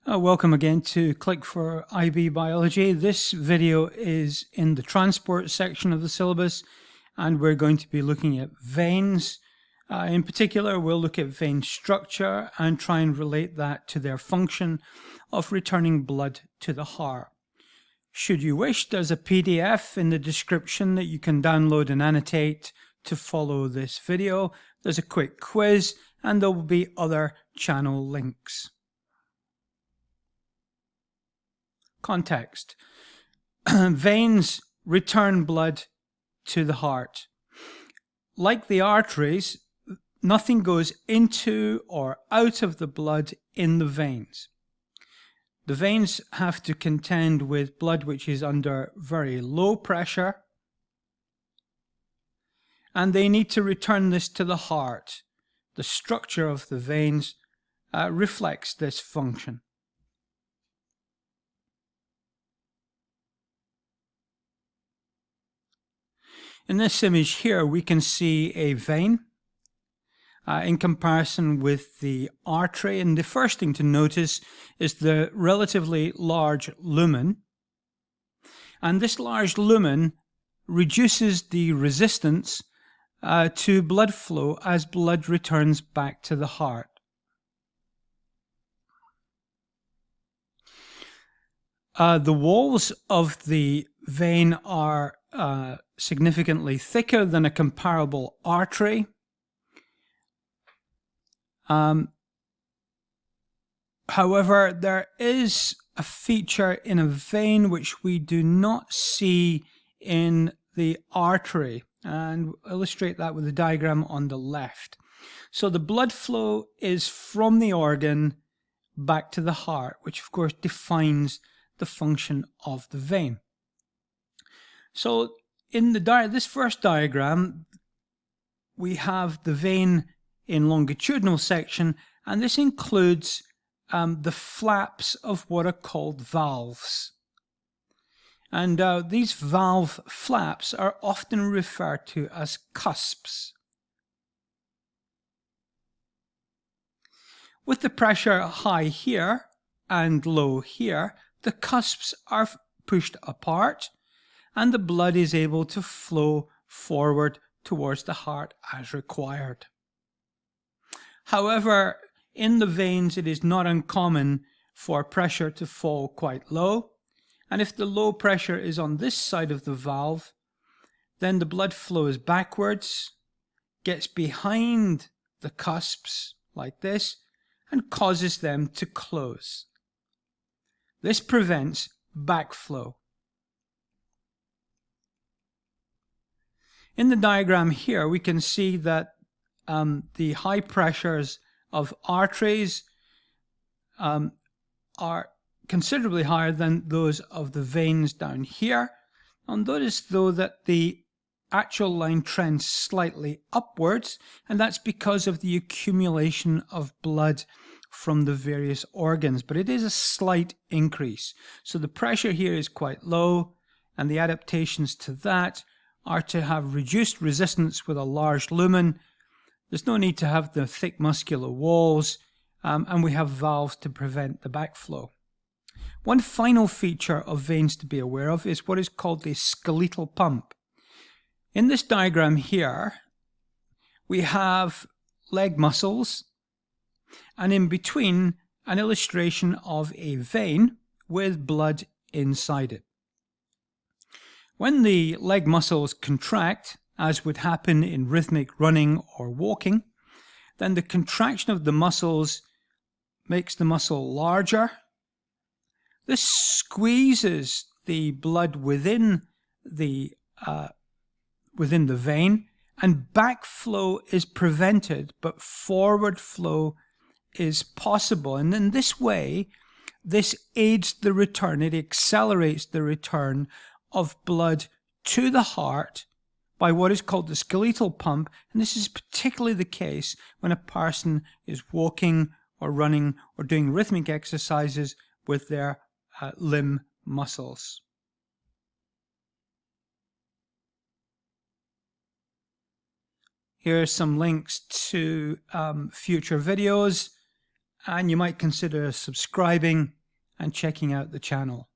Welcome again to Click for IB Biology. This video is in the transport section of the syllabus, and we're going to be looking at veins. In particular, we'll look at vein structure and try and relate that to their function of returning blood to the heart. Should you wish, there's a PDF in the description that you can download and annotate to follow this video. There's a quick quiz, and there will be other channel links. Context. Veins return blood to the heart. Like the arteries, nothing goes into or out of the blood in the veins. The veins have to contend with blood which is under very low pressure, and they need to return this to the heart. The structure of the veins reflects this function. In this image here, we can see a vein in comparison with the artery, and the first thing to notice is the relatively large lumen. And this large lumen reduces the resistance to blood flow as blood returns back to the heart. The walls of the vein are significantly thicker than a comparable artery. However, there is a feature in a vein which we do not see in the artery, and we'll illustrate that with the diagram on the left. So the blood flow is from the organ back to the heart, which of course defines the function of the vein. So in this first diagram, we have the vein in longitudinal section, and this includes the flaps of what are called valves. And these valve flaps are often referred to as cusps. With the pressure high here and low here, the cusps are pushed apart, and the blood is able to flow forward towards the heart as required. However, in the veins, it is not uncommon for pressure to fall quite low, and if the low pressure is on this side of the valve, then the blood flows backwards, gets behind the cusps like this, and causes them to close. This prevents backflow. In the diagram here, we can see that the high pressures of arteries are considerably higher than those of the veins down here. And notice though that the actual line trends slightly upwards, and that's because of the accumulation of blood from the various organs, but it is a slight increase. So the pressure here is quite low, and the adaptations to that are to have reduced resistance with a large lumen. There's no need to have the thick muscular walls, and we have valves to prevent the backflow. One final feature of veins to be aware of is what is called the skeletal pump. In this diagram here, we have leg muscles, and in between an illustration of a vein with blood inside it. When the leg muscles contract, as would happen in rhythmic running or walking, then the contraction of the muscles makes the muscle larger. This squeezes the blood within the vein, and backflow is prevented, but forward flow is possible. And in this way, this aids the return, it accelerates the return of blood to the heart by what is called the skeletal pump, and this is particularly the case when a person is walking or running or doing rhythmic exercises with their limb muscles. Here are some links to future videos and you might consider subscribing and checking out the channel.